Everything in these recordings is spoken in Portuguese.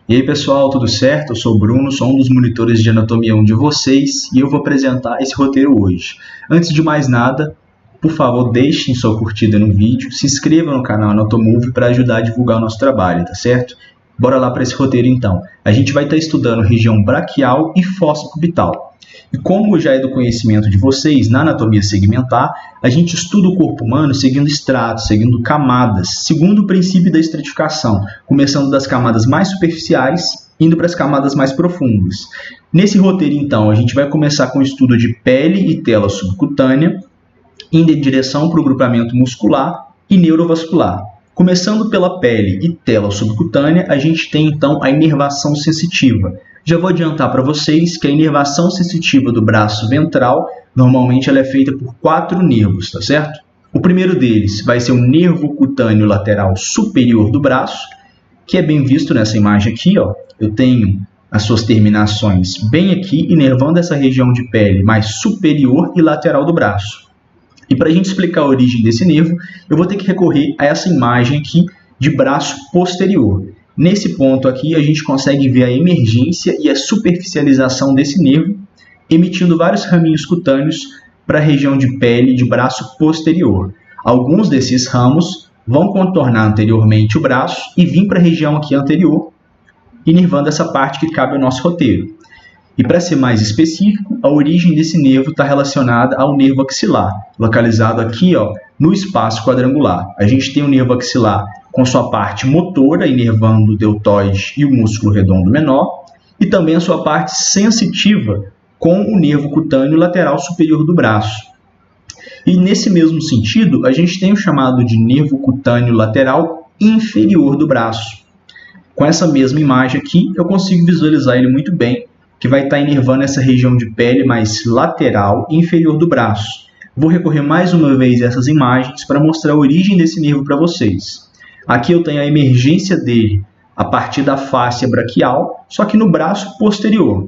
E aí pessoal, tudo certo? Eu sou o Bruno, sou um dos monitores de anatomia 1 de vocês e eu vou apresentar esse roteiro hoje. Antes de mais nada, por favor, deixem sua curtida no vídeo, se inscrevam no canal Anatomove para ajudar a divulgar o nosso trabalho, tá certo? Bora lá para esse roteiro então. A gente vai estar estudando região braquial e fossa cubital. E como já é do conhecimento de vocês, na anatomia segmentar, a gente estuda o corpo humano seguindo estratos, seguindo camadas, segundo o princípio da estratificação, começando das camadas mais superficiais, indo para as camadas mais profundas. Nesse roteiro, então, a gente vai começar com o estudo de pele e tela subcutânea, indo em direção para o grupamento muscular e neurovascular. Começando pela pele e tela subcutânea, a gente tem então a inervação sensitiva. Já vou adiantar para vocês que a inervação sensitiva do braço ventral, normalmente ela é feita por 4 nervos, tá certo? O primeiro deles vai ser o nervo cutâneo lateral superior do braço, que é bem visto nessa imagem aqui, ó. Eu tenho as suas terminações bem aqui, inervando essa região de pele mais superior e lateral do braço. E para a gente explicar a origem desse nervo, eu vou ter que recorrer a essa imagem aqui de braço posterior. Nesse ponto aqui, a gente consegue ver a emergência e a superficialização desse nervo, emitindo vários raminhos cutâneos para a região de pele de braço posterior. Alguns desses ramos vão contornar anteriormente o braço e vir para a região aqui anterior, inervando essa parte que cabe ao nosso roteiro. E para ser mais específico, a origem desse nervo está relacionada ao nervo axilar, localizado aqui, ó, no espaço quadrangular. A gente tem o nervo axilar com sua parte motora, inervando o deltoide e o músculo redondo menor, e também a sua parte sensitiva com o nervo cutâneo lateral superior do braço. E nesse mesmo sentido, a gente tem o chamado de nervo cutâneo lateral inferior do braço. Com essa mesma imagem aqui, eu consigo visualizar ele muito bem, que vai estar inervando essa região de pele mais lateral e inferior do braço. Vou recorrer mais uma vez a essas imagens para mostrar a origem desse nervo para vocês. Aqui eu tenho a emergência dele a partir da fáscia braquial, só que no braço posterior.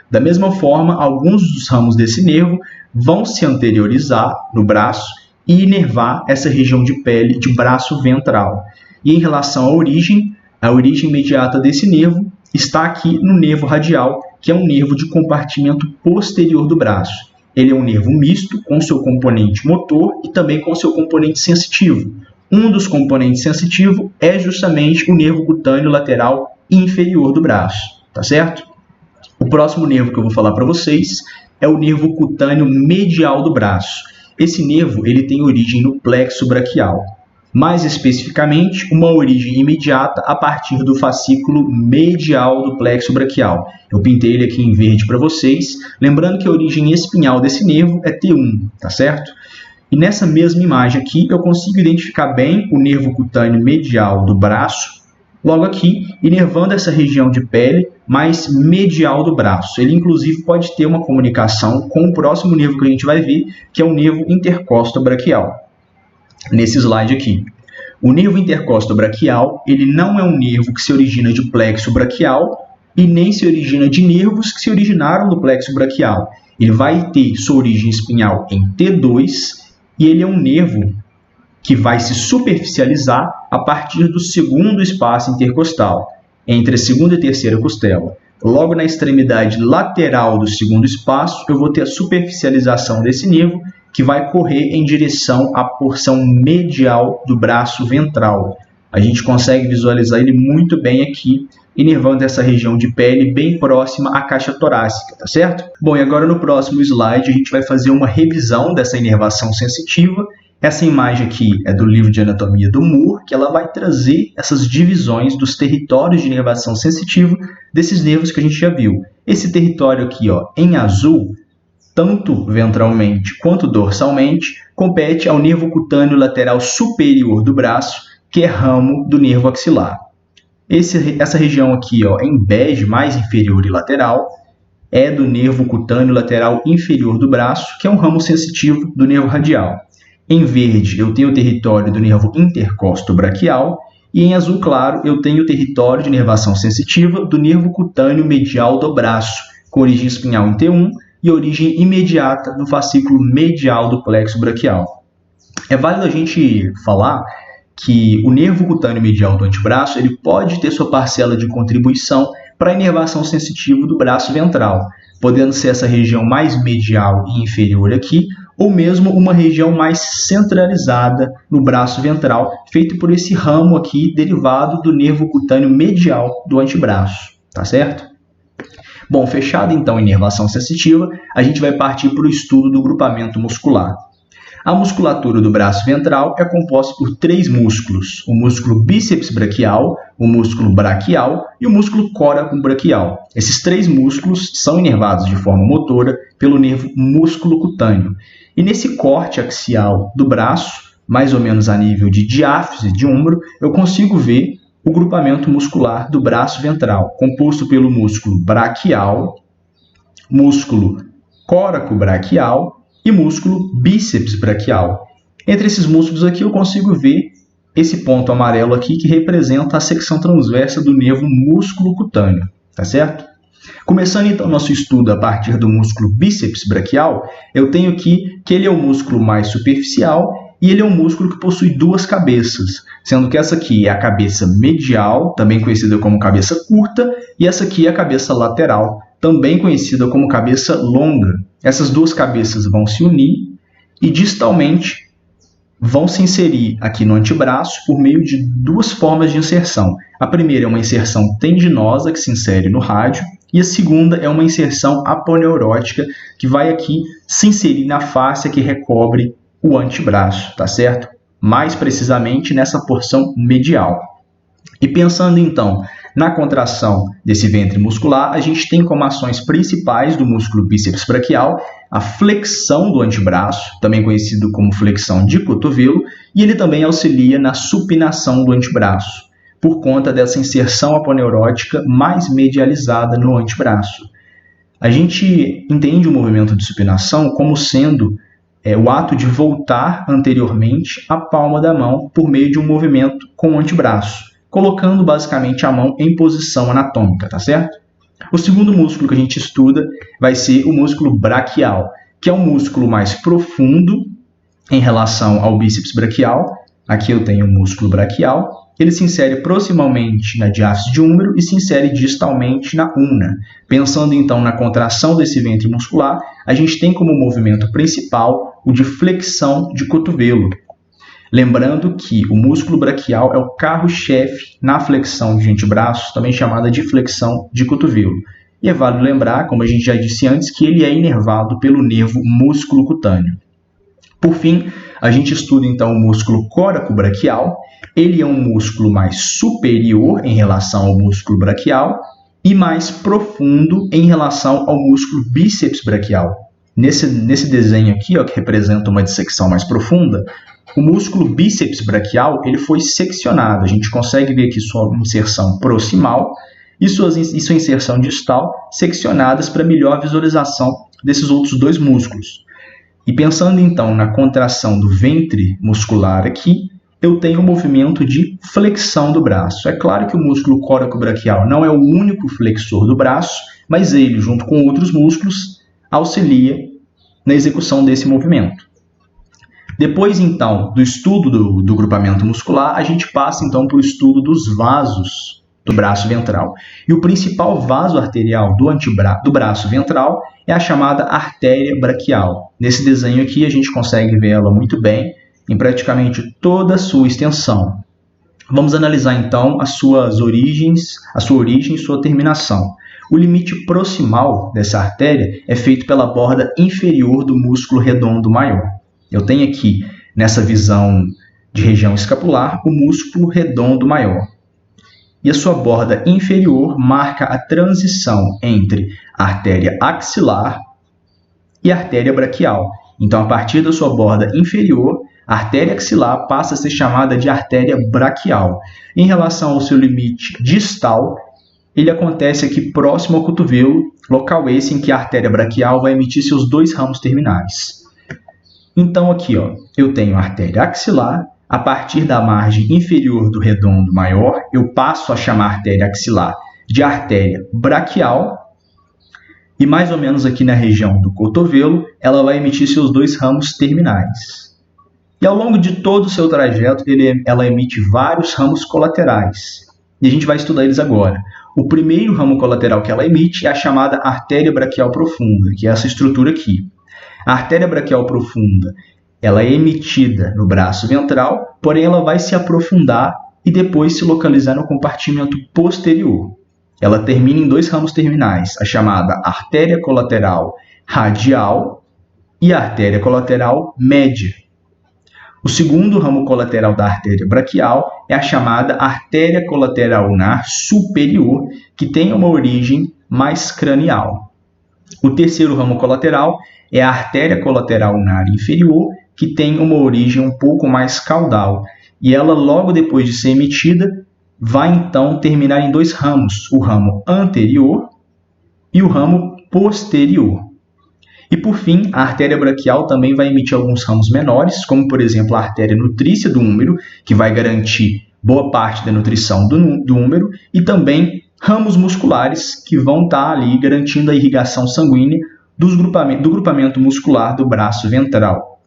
Da mesma forma, alguns dos ramos desse nervo vão se anteriorizar no braço e inervar essa região de pele de braço ventral. E em relação à origem, a origem imediata desse nervo está aqui no nervo radial, que é um nervo de compartimento posterior do braço. Ele é um nervo misto com seu componente motor e também com seu componente sensitivo. Um dos componentes sensitivos é justamente o nervo cutâneo lateral inferior do braço, tá certo? O próximo nervo que eu vou falar para vocês é o nervo cutâneo medial do braço. Esse nervo ele tem origem no plexo braquial. Mais especificamente, uma origem imediata a partir do fascículo medial do plexo braquial. Eu pintei ele aqui em verde para vocês, lembrando que a origem espinhal desse nervo é T1, tá certo? E nessa mesma imagem aqui, eu consigo identificar bem o nervo cutâneo medial do braço, logo aqui, inervando essa região de pele mais medial do braço. Ele, inclusive, pode ter uma comunicação com o próximo nervo que a gente vai ver, que é o nervo intercosto-braquial. Nesse slide aqui. O nervo intercosto-braquial, ele não é um nervo que se origina de plexo braquial e nem se origina de nervos que se originaram do plexo braquial. Ele vai ter sua origem espinhal em T2, e ele é um nervo que vai se superficializar a partir do segundo espaço intercostal, entre a segunda e terceira costela. Logo na extremidade lateral do segundo espaço, eu vou ter a superficialização desse nervo, que vai correr em direção à porção medial do braço ventral. A gente consegue visualizar ele muito bem aqui, inervando essa região de pele bem próxima à caixa torácica, tá certo? Bom, e agora no próximo slide a gente vai fazer uma revisão dessa inervação sensitiva. Essa imagem aqui é do livro de anatomia do Moore, que ela vai trazer essas divisões dos territórios de inervação sensitiva desses nervos que a gente já viu. Esse território aqui, ó, em azul, tanto ventralmente quanto dorsalmente, compete ao nervo cutâneo lateral superior do braço, que é ramo do nervo axilar. Essa região aqui, ó, em bege, mais inferior e lateral, é do nervo cutâneo lateral inferior do braço, que é um ramo sensitivo do nervo radial. Em verde, eu tenho o território do nervo intercosto-braquial, e em azul claro, eu tenho o território de inervação sensitiva do nervo cutâneo medial do braço, com origem espinhal em T1 e origem imediata no fascículo medial do plexo braquial. É válido a gente falar que o nervo cutâneo medial do antebraço ele pode ter sua parcela de contribuição para a inervação sensitiva do braço ventral, podendo ser essa região mais medial e inferior aqui, ou mesmo uma região mais centralizada no braço ventral, feito por esse ramo aqui derivado do nervo cutâneo medial do antebraço, tá certo? Bom, fechado então a inervação sensitiva, a gente vai partir para o estudo do grupamento muscular. A musculatura do braço ventral é composta por 3 músculos, o músculo bíceps braquial, o músculo braquial e o músculo córaco braquial. Esses 3 músculos são inervados de forma motora pelo nervo músculo cutâneo. E nesse corte axial do braço, mais ou menos a nível de diáfise de ombro, eu consigo ver o grupamento muscular do braço ventral, composto pelo músculo braquial, músculo córaco braquial e músculo bíceps braquial. Entre esses músculos aqui eu consigo ver esse ponto amarelo aqui que representa a secção transversa do nervo músculo cutâneo, tá certo? Começando então nosso estudo a partir do músculo bíceps braquial, eu tenho aqui que ele é o músculo mais superficial e ele é um músculo que possui 2 cabeças, sendo que essa aqui é a cabeça medial, também conhecida como cabeça curta, e essa aqui é a cabeça lateral, também conhecida como cabeça longa. Essas 2 cabeças vão se unir e distalmente vão se inserir aqui no antebraço por meio de 2 formas de inserção. A primeira é uma inserção tendinosa que se insere no rádio e a segunda é uma inserção aponeurótica que vai aqui se inserir na fáscia que recobre o antebraço, tá certo? Mais precisamente nessa porção medial. E pensando então na contração desse ventre muscular, a gente tem como ações principais do músculo bíceps braquial a flexão do antebraço, também conhecido como flexão de cotovelo, e ele também auxilia na supinação do antebraço, por conta dessa inserção aponeurótica mais medializada no antebraço. A gente entende o movimento de supinação como sendo o ato de voltar anteriormente a palma da mão por meio de um movimento com o antebraço, colocando basicamente a mão em posição anatômica, tá certo? O segundo músculo que a gente estuda vai ser o músculo braquial, que é um músculo mais profundo em relação ao bíceps braquial. Aqui eu tenho o músculo braquial. Ele se insere proximalmente na diáfise de úmero e se insere distalmente na ulna. Pensando então na contração desse ventre muscular, a gente tem como movimento principal o de flexão de cotovelo. Lembrando que o músculo braquial é o carro-chefe na flexão de antebraços, também chamada de flexão de cotovelo. E é válido lembrar, como a gente já disse antes, que ele é inervado pelo nervo músculo cutâneo. Por fim, a gente estuda então o músculo córaco braquial. Ele é um músculo mais superior em relação ao músculo braquial e mais profundo em relação ao músculo bíceps braquial. Nesse desenho aqui, ó, que representa uma dissecção mais profunda, o músculo bíceps braquial ele foi seccionado. A gente consegue ver aqui sua inserção proximal e sua inserção distal seccionadas para melhor visualização desses outros 2 músculos. E pensando então na contração do ventre muscular aqui, eu tenho um movimento de flexão do braço. É claro que o músculo córaco braquial não é o único flexor do braço, mas ele, junto com outros músculos, auxilia na execução desse movimento. Depois, então, do estudo do grupamento muscular, a gente passa, então, para o estudo dos vasos do braço ventral. E o principal vaso arterial do braço ventral é a chamada artéria braquial. Nesse desenho aqui, a gente consegue ver ela muito bem em praticamente toda a sua extensão. Vamos analisar, então, a sua origem e sua terminação. O limite proximal dessa artéria é feito pela borda inferior do músculo redondo maior. Eu tenho aqui, nessa visão de região escapular, o músculo redondo maior. E a sua borda inferior marca a transição entre a artéria axilar e a artéria braquial. Então, a partir da sua borda inferior, a artéria axilar passa a ser chamada de artéria braquial. Em relação ao seu limite distal, ele acontece aqui próximo ao cotovelo, local esse em que a artéria braquial vai emitir seus 2 ramos terminais. Então aqui, ó, eu tenho a artéria axilar, a partir da margem inferior do redondo maior, eu passo a chamar a artéria axilar de artéria braquial, e mais ou menos aqui na região do cotovelo, ela vai emitir seus 2 ramos terminais. E ao longo de todo o seu trajeto, ela emite vários ramos colaterais. E a gente vai estudar eles agora. O primeiro ramo colateral que ela emite é a chamada artéria braquial profunda, que é essa estrutura aqui. A artéria braquial profunda, ela é emitida no braço ventral, porém ela vai se aprofundar e depois se localizar no compartimento posterior. Ela termina em dois ramos terminais, a chamada artéria colateral radial e a artéria colateral média. O segundo ramo colateral da artéria braquial é a chamada artéria colateral ulnar superior, que tem uma origem mais cranial. O terceiro ramo colateral é a artéria colateral ulnar inferior, que tem uma origem um pouco mais caudal. E ela, logo depois de ser emitida, vai então terminar em dois ramos, o ramo anterior e o ramo posterior. E por fim, a artéria braquial também vai emitir alguns ramos menores, como por exemplo a artéria nutrícia do úmero, que vai garantir boa parte da nutrição do úmero, e também ramos musculares, que vão estar ali garantindo a irrigação sanguínea do grupamento muscular do braço ventral.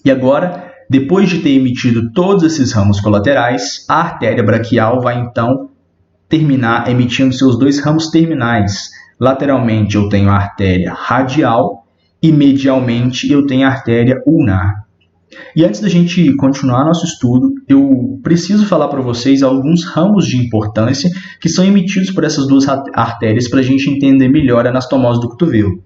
E agora, depois de ter emitido todos esses ramos colaterais, a artéria braquial vai então terminar emitindo seus dois ramos terminais. Lateralmente eu tenho a artéria radial e medialmente eu tenho a artéria ulnar. E antes da gente continuar nosso estudo, eu preciso falar para vocês alguns ramos de importância que são emitidos por essas duas artérias para a gente entender melhor a anastomose do cotovelo.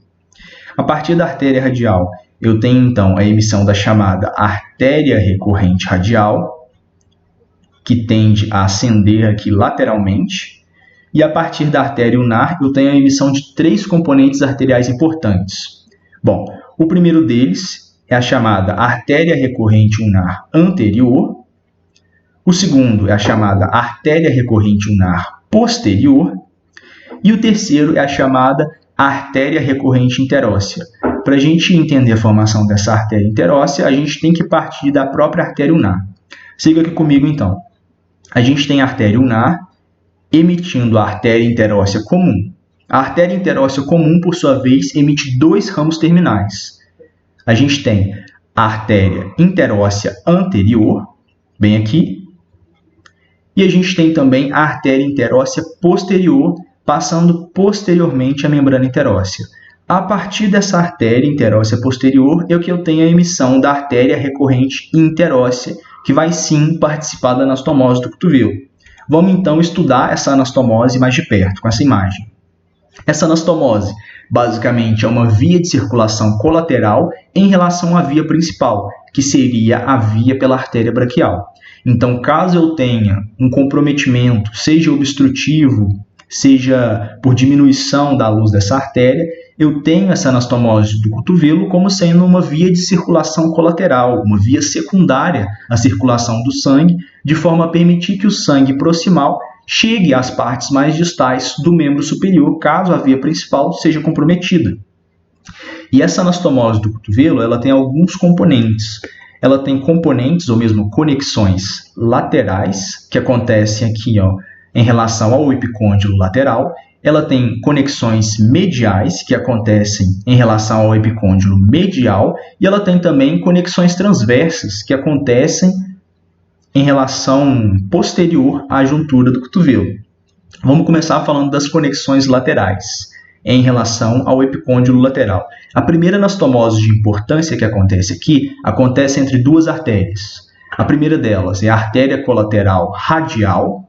A partir da artéria radial, eu tenho então a emissão da chamada artéria recorrente radial, que tende a ascender aqui lateralmente. E a partir da artéria ulnar, eu tenho a emissão de três componentes arteriais importantes. Bom, o primeiro deles é a chamada artéria recorrente ulnar anterior. O segundo é a chamada artéria recorrente ulnar posterior. E o terceiro é a chamada artéria recorrente interóssea. Para a gente entender a formação dessa artéria interóssea, a gente tem que partir da própria artéria ulnar. Siga aqui comigo então. A gente tem a artéria ulnar emitindo a artéria interóssea comum. A artéria interóssea comum, por sua vez, emite dois ramos terminais. A gente tem a artéria interóssea anterior, bem aqui, e a gente tem também a artéria interóssea posterior, passando posteriormente a membrana interóssea. A partir dessa artéria interóssea posterior é que eu tenho a emissão da artéria recorrente interóssea, que vai sim participar da anastomose do cotovelo. Vamos então estudar essa anastomose mais de perto, com essa imagem. Essa anastomose, basicamente, é uma via de circulação colateral em relação à via principal, que seria a via pela artéria braquial. Então, caso eu tenha um comprometimento, seja obstrutivo, seja por diminuição da luz dessa artéria, eu tenho essa anastomose do cotovelo como sendo uma via de circulação colateral, uma via secundária à circulação do sangue, de forma a permitir que o sangue proximal chegue às partes mais distais do membro superior, caso a via principal seja comprometida. E essa anastomose do cotovelo, ela tem alguns componentes. Ela tem componentes, ou mesmo conexões laterais, que acontecem aqui, em relação ao epicôndilo lateral. Ela tem conexões mediais, que acontecem em relação ao epicôndilo medial. E ela tem também conexões transversas, que acontecem em relação posterior à juntura do cotovelo. Vamos começar falando das conexões laterais, em relação ao epicôndilo lateral. A primeira anastomose de importância que acontece aqui, acontece entre duas artérias. A primeira delas é a artéria colateral radial,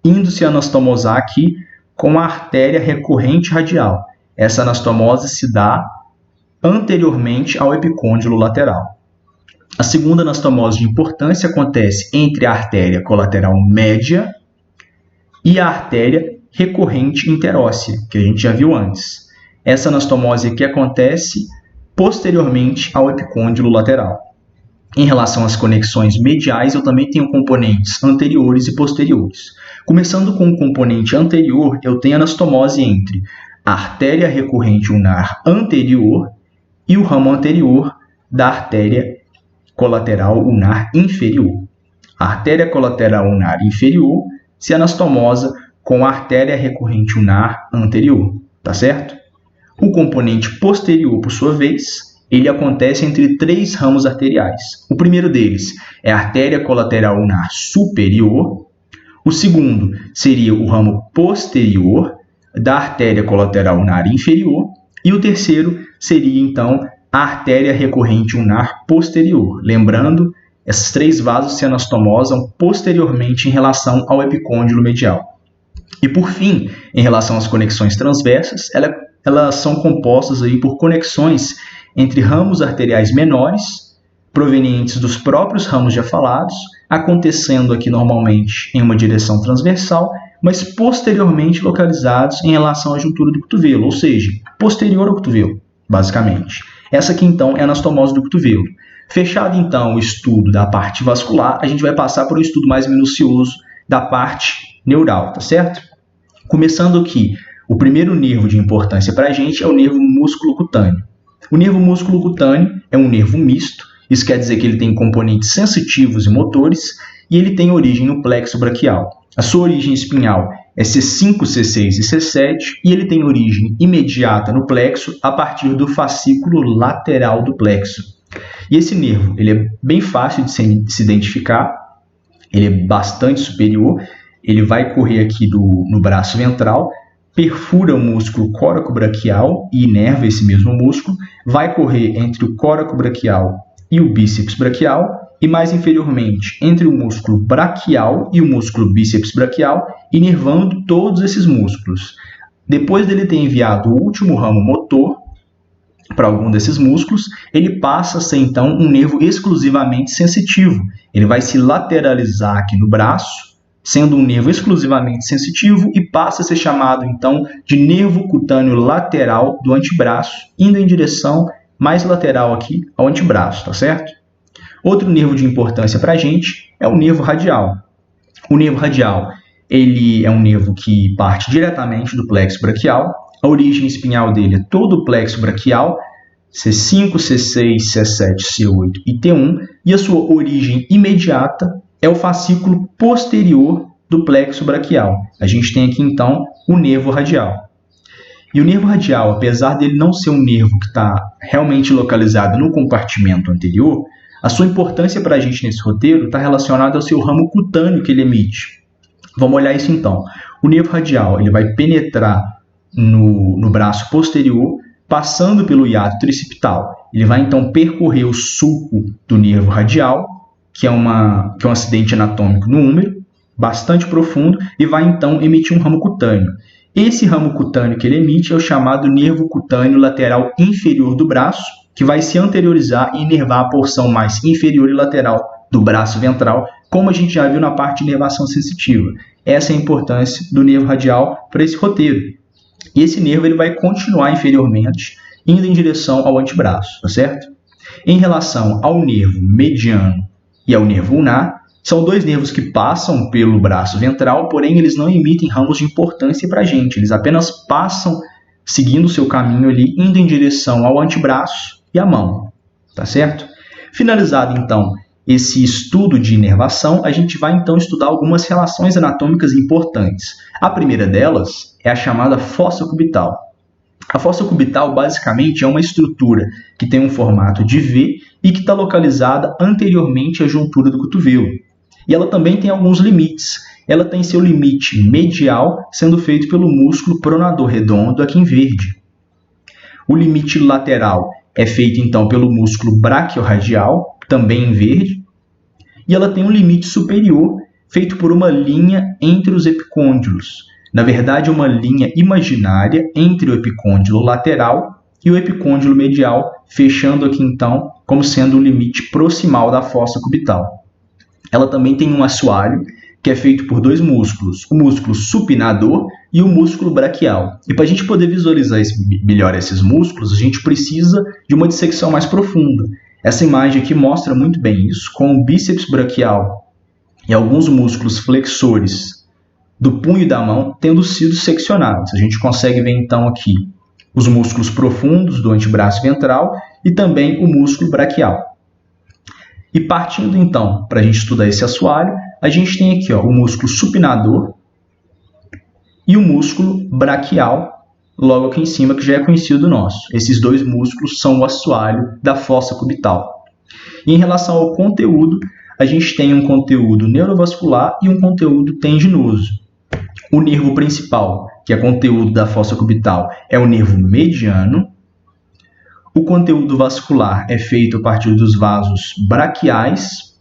indo-se anastomosar aqui com a artéria recorrente radial. Essa anastomose se dá anteriormente ao epicôndilo lateral. A segunda anastomose de importância acontece entre a artéria colateral média e a artéria recorrente interóssea, que a gente já viu antes. Essa anastomose aqui acontece posteriormente ao epicôndilo lateral. Em relação às conexões mediais, eu também tenho componentes anteriores e posteriores. Começando com o componente anterior, eu tenho anastomose entre a artéria recorrente ulnar anterior e o ramo anterior da artéria colateral ulnar inferior. A artéria colateral ulnar inferior se anastomosa com a artéria recorrente ulnar anterior, tá certo? O componente posterior, por sua vez, ele acontece entre 3 ramos arteriais. O primeiro deles é a artéria colateral ulnar superior. O segundo seria o ramo posterior da artéria colateral ulnar inferior. E o terceiro seria, então, a artéria recorrente ulnar posterior. Lembrando, esses 3 vasos se anastomosam posteriormente em relação ao epicôndilo medial. E, por fim, em relação às conexões transversas, elas são compostas aí por conexões entre ramos arteriais menores, provenientes dos próprios ramos já falados, acontecendo aqui normalmente em uma direção transversal, mas posteriormente localizados em relação à juntura do cotovelo, ou seja, posterior ao cotovelo, basicamente. Essa aqui, então, é a anastomose do cotovelo. Fechado, então, o estudo da parte vascular, a gente vai passar para um estudo mais minucioso da parte neural, tá certo? Começando aqui, o primeiro nervo de importância para a gente é o nervo músculo-cutâneo. O nervo músculo-cutâneo é um nervo misto, isso quer dizer que ele tem componentes sensitivos e motores, e ele tem origem no plexo braquial. A sua origem espinhal é C5, C6 e C7, e ele tem origem imediata no plexo a partir do fascículo lateral do plexo. E esse nervo, ele é bem fácil de se identificar, ele é bastante superior, ele vai correr aqui no braço ventral, perfura o músculo coracobraquial e inerva esse mesmo músculo, vai correr entre o coracobraquial e o bíceps braquial, e mais inferiormente entre o músculo braquial e o músculo bíceps braquial, inervando todos esses músculos. Depois dele ter enviado o último ramo motor para algum desses músculos, ele passa a ser então um nervo exclusivamente sensitivo. Ele vai se lateralizar aqui no braço, sendo um nervo exclusivamente sensitivo, e passa a ser chamado, então, de nervo cutâneo lateral do antebraço, indo em direção mais lateral aqui ao antebraço, tá certo? Outro nervo de importância para a gente é o nervo radial. O nervo radial, ele é um nervo que parte diretamente do plexo braquial. A origem espinhal dele é todo o plexo braquial, C5, C6, C7, C8 e T1, e a sua origem imediata é o fascículo posterior do plexo braquial. A gente tem aqui, então, o nervo radial. E o nervo radial, apesar dele não ser um nervo que está realmente localizado no compartimento anterior, a sua importância para a gente nesse roteiro está relacionada ao seu ramo cutâneo que ele emite. Vamos olhar isso então. O nervo radial ele vai penetrar no braço posterior, passando pelo hiato tricipital. Ele vai então percorrer o sulco do nervo radial, que é um acidente anatômico no húmero, bastante profundo, e vai então emitir um ramo cutâneo. Esse ramo cutâneo que ele emite é o chamado nervo cutâneo lateral inferior do braço, que vai se anteriorizar e inervar a porção mais inferior e lateral do braço ventral, como a gente já viu na parte de inervação sensitiva. Essa é a importância do nervo radial para esse roteiro. E esse nervo ele vai continuar inferiormente, indo em direção ao antebraço, tá certo? Em relação ao nervo mediano e ao nervo ulnar, são 2 nervos que passam pelo braço ventral, porém eles não emitem ramos de importância para a gente, eles apenas passam seguindo o seu caminho ali, indo em direção ao antebraço e à mão, tá certo? Finalizado então esse estudo de inervação, a gente vai então estudar algumas relações anatômicas importantes. A primeira delas é a chamada fossa cubital. A fossa cubital basicamente é uma estrutura que tem um formato de V e que está localizada anteriormente à juntura do cotovelo. E ela também tem alguns limites. Ela tem seu limite medial, sendo feito pelo músculo pronador redondo, aqui em verde. O limite lateral é feito então pelo músculo braquiorradial, também em verde. E ela tem um limite superior, feito por uma linha entre os epicôndilos. Na verdade, uma linha imaginária entre o epicôndilo lateral e o epicôndilo medial, fechando aqui então como sendo o limite proximal da fossa cubital. Ela também tem um assoalho, que é feito por 2 músculos, o músculo supinador e o músculo braquial. E para a gente poder visualizar melhor esses músculos, a gente precisa de uma dissecção mais profunda. Essa imagem aqui mostra muito bem isso, com o bíceps braquial e alguns músculos flexores do punho da mão tendo sido seccionados. A gente consegue ver então aqui os músculos profundos do antebraço ventral e também o músculo braquial. E partindo então, para a gente estudar esse assoalho, a gente tem aqui o músculo supinador e o músculo braquial, logo aqui em cima, que já é conhecido nosso. Esses dois músculos são o assoalho da fossa cubital. E em relação ao conteúdo, a gente tem um conteúdo neurovascular e um conteúdo tendinoso. O nervo principal, que é conteúdo da fossa cubital, é o nervo mediano. O conteúdo vascular é feito a partir dos vasos braquiais.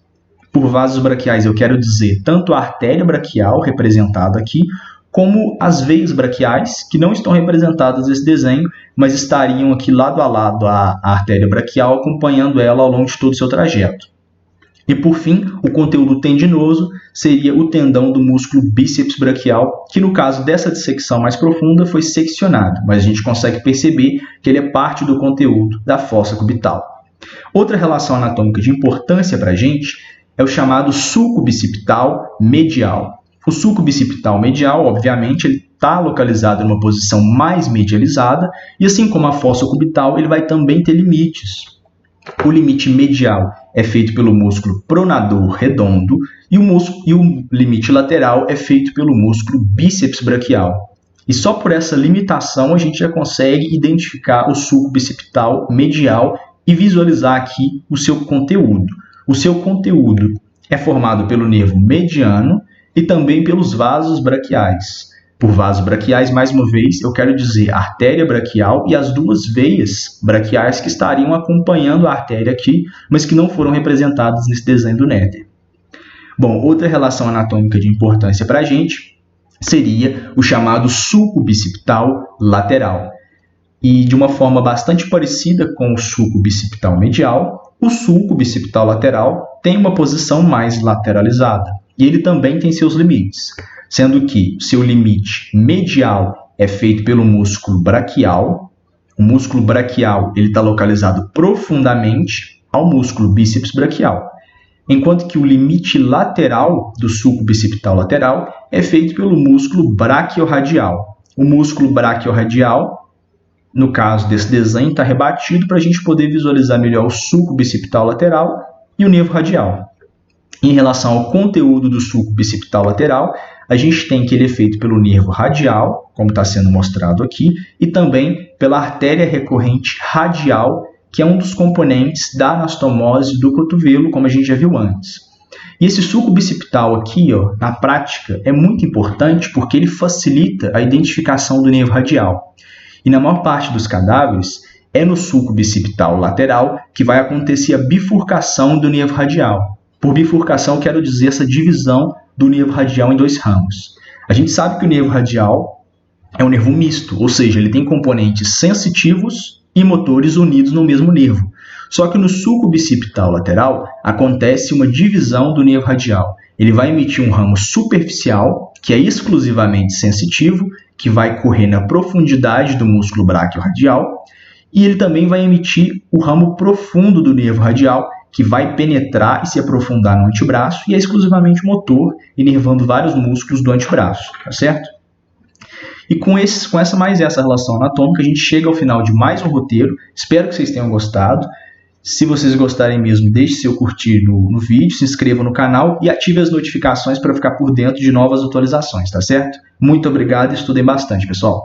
Por vasos braquiais eu quero dizer tanto a artéria braquial, representada aqui, como as veias braquiais, que não estão representadas nesse desenho, mas estariam aqui lado a lado à artéria braquial, acompanhando ela ao longo de todo o seu trajeto. E por fim, o conteúdo tendinoso seria o tendão do músculo bíceps braquial, que no caso dessa dissecção mais profunda foi seccionado, mas a gente consegue perceber que ele é parte do conteúdo da fossa cubital. Outra relação anatômica de importância para a gente é o chamado sulco bicipital medial. O sulco bicipital medial, obviamente, ele está localizado em uma posição mais medializada, e assim como a fossa cubital, ele vai também ter limites. O limite medial é feito pelo músculo pronador redondo e o limite lateral é feito pelo músculo bíceps braquial. E só por essa limitação a gente já consegue identificar o sulco bicipital medial e visualizar aqui o seu conteúdo. O seu conteúdo é formado pelo nervo mediano e também pelos vasos braquiais. Por vasos braquiais, mais uma vez, eu quero dizer artéria braquial e as duas veias braquiais que estariam acompanhando a artéria aqui, mas que não foram representadas nesse desenho do Nether. Bom, outra relação anatômica de importância para a gente seria o chamado sulco bicipital lateral. E de uma forma bastante parecida com o sulco bicipital medial, o sulco bicipital lateral tem uma posição mais lateralizada e ele também tem seus limites, sendo que seu limite medial é feito pelo músculo braquial. O músculo braquial está localizado profundamente ao músculo bíceps braquial, enquanto que o limite lateral do sulco bicipital lateral é feito pelo músculo braquiorradial. O músculo braquiorradial, no caso desse desenho, está rebatido para a gente poder visualizar melhor o sulco bicipital lateral e o nervo radial. Em relação ao conteúdo do sulco bicipital lateral, a gente tem que ele é feito pelo nervo radial, como está sendo mostrado aqui, e também pela artéria recorrente radial, que é um dos componentes da anastomose do cotovelo, como a gente já viu antes. E esse sulco bicipital aqui, na prática, é muito importante porque ele facilita a identificação do nervo radial. E na maior parte dos cadáveres, é no sulco bicipital lateral que vai acontecer a bifurcação do nervo radial. Por bifurcação, quero dizer essa divisão do nervo radial em dois ramos. A gente sabe que o nervo radial é um nervo misto, ou seja, ele tem componentes sensitivos e motores unidos no mesmo nervo. Só que no sulco bicipital lateral acontece uma divisão do nervo radial. Ele vai emitir um ramo superficial, que é exclusivamente sensitivo, que vai correr na profundidade do músculo braquiorradial, e ele também vai emitir o ramo profundo do nervo radial, que vai penetrar e se aprofundar no antebraço e é exclusivamente motor, inervando vários músculos do antebraço, tá certo? E com essa relação anatômica, a gente chega ao final de mais um roteiro. Espero que vocês tenham gostado. Se vocês gostarem mesmo, deixe seu curtir no vídeo, se inscreva no canal e ative as notificações para ficar por dentro de novas atualizações, tá certo? Muito obrigado e estudem bastante, pessoal!